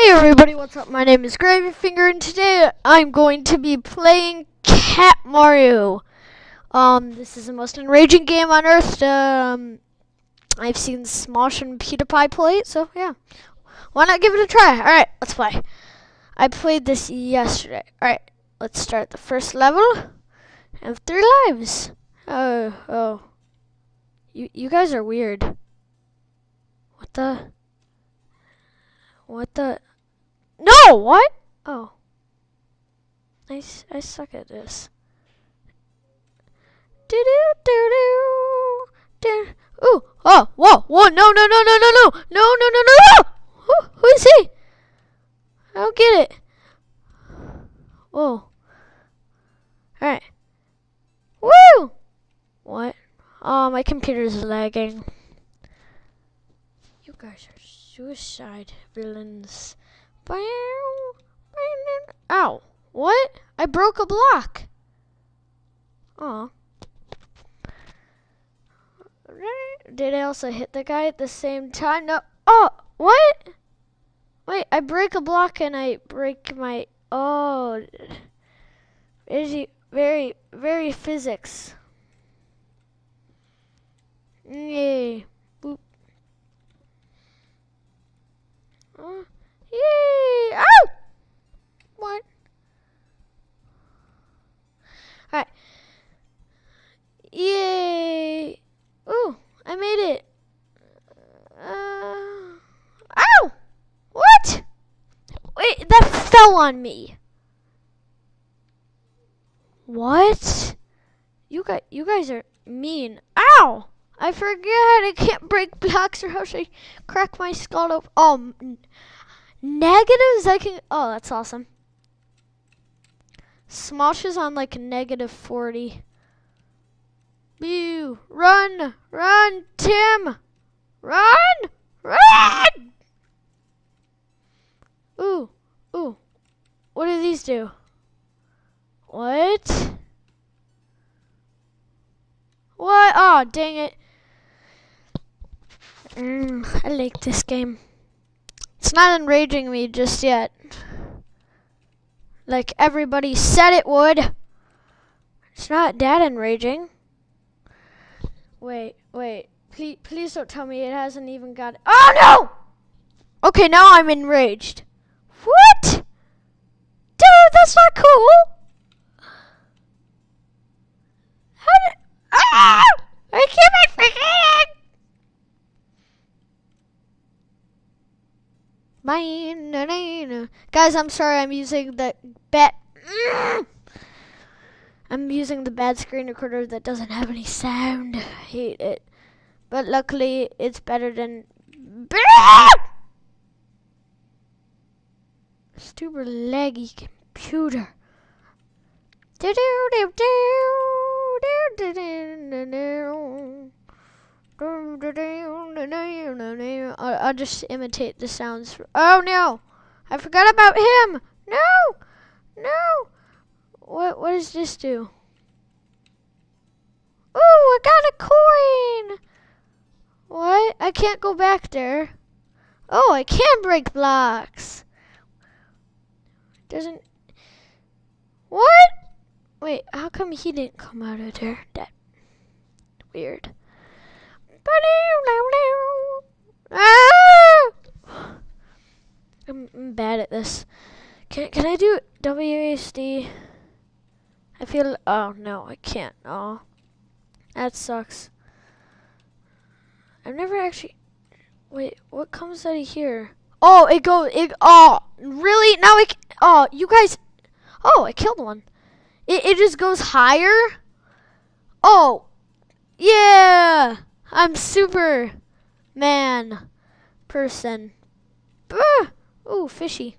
Hey everybody, what's up? My name is Gravyfinger and today I'm going to be playing Cat Mario. This is the most enraging game on earth. I've seen Smosh and PewDiePie play it, so yeah. Why not give it a try? Alright, let's play. I played this yesterday. Alright, let's start the first level. I have 3 lives. Oh. You guys are weird. What the? No, what? Oh. I suck at this. Ooh, oh, whoa, no. Who is he? I don't get it. Whoa. Alright. Woo! What? Oh, my computer's lagging. You guys are suicide villains. Ow. What? I broke a block. Aw. Did I also hit the guy at the same time? No. Oh, what? Wait, I break a block and I break my... Oh. Is he very, very physics. Yay. Boop. Yay! Ow! What? Alright. Yay! Ooh, I made it. Ow! What? Wait, that fell on me. What? You guys are mean. Ow! I forgot I can't break blocks or else I crack my skull open. Oh, negatives I can. Oh, that's awesome. Smosh is on like -40. Boo! Run, Tim! Run! Ooh. What do these do? What? What? Oh, dang it. I like this game. It's not enraging me just yet. Like everybody said it would. It's not that enraging. Wait. Please don't tell me it hasn't even got... Oh, no! Okay, now I'm enraged. What? Dude, that's not cool. How did... Ah! I can't forget. Guys, I'm sorry. I'm using the I'm using the bad screen recorder that doesn't have any sound. I hate it. But luckily, it's better than... Super laggy computer. I'll just imitate the sounds. Oh no! I forgot about him! No! What does this do? Ooh, I got a coin! What? I can't go back there. Oh, I can break blocks. Doesn't... What? Wait, how come he didn't come out of there? That weird. Ah! I'm bad at this. Can I do WASD? I feel... Oh, no, I can't. Oh, that sucks. I've never actually... Wait, what comes out of here? Oh, it goes... Oh, really? Now oh, you guys... Oh, I killed one. It just goes higher? Oh, yeah! I'm super man person. Ooh, fishy.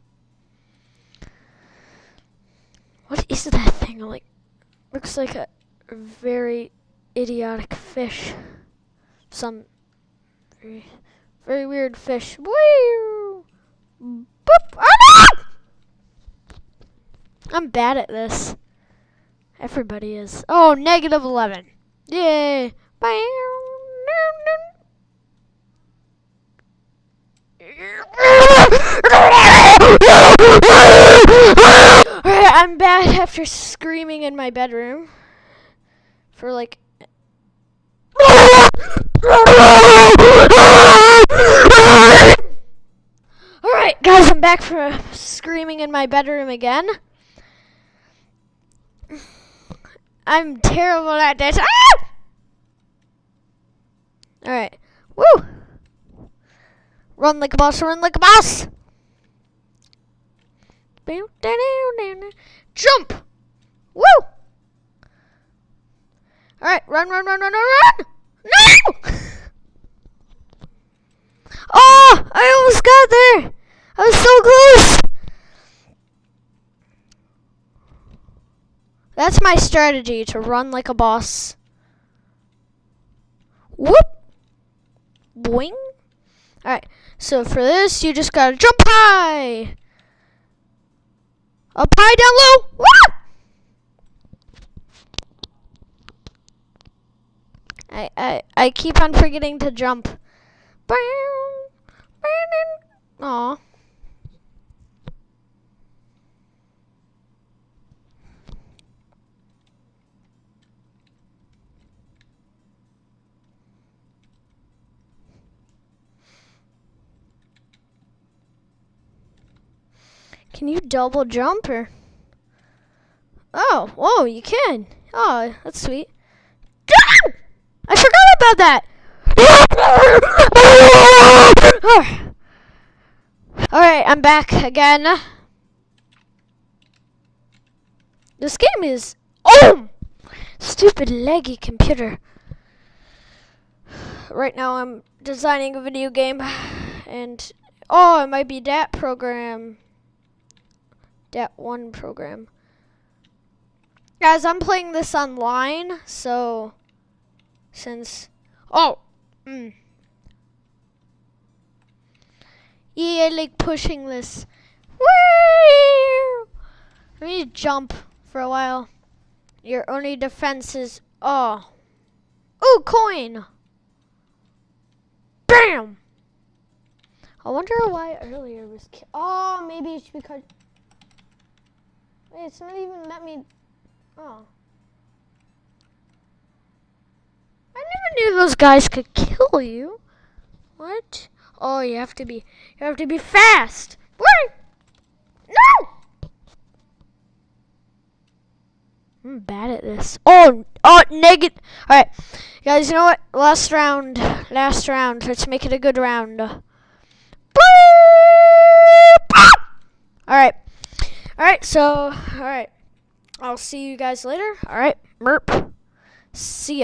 What is that thing? Like, looks like a very idiotic fish. Some very, very weird fish. Woo! Boop! Ah! I'm bad at this. Everybody is. Oh, -11. Yay! after screaming in my bedroom for like... Alright, guys, I'm back for screaming in my bedroom again. I'm terrible at this. Ah! Alright. Woo! Run like a boss, run like a boss! Jump! Woo! Alright, run, run, run, run, run, run! No! Oh! I almost got there! I was so close! That's my strategy, to run like a boss. Whoop! Boing! Alright, so for this, you just gotta jump high! Up high, down low! Woo! I keep on forgetting to jump. Aw. Can you double jump or? Oh, whoa, you can. Oh, that's sweet. I forgot about that. Alright, I'm back again. This game is... Oh! Stupid laggy computer. Right now I'm designing a video game. And... Oh, it might be that program. That one program. Guys, I'm playing this online, so... Since... Oh! Yeah, I like pushing this. Woo! Let me jump for a while. Your only defense is... Oh. Ooh, coin! Bam! I wonder why earlier was... Oh, maybe it's because... Wait, it's not even let me... Oh. I never knew those guys could kill you. What? Oh, you have to be fast. What? No! I'm bad at this. Oh, negative. All right, guys. You know what? Last round. Let's make it a good round. All right. So, all right. I'll see you guys later. All right, Merp. See ya.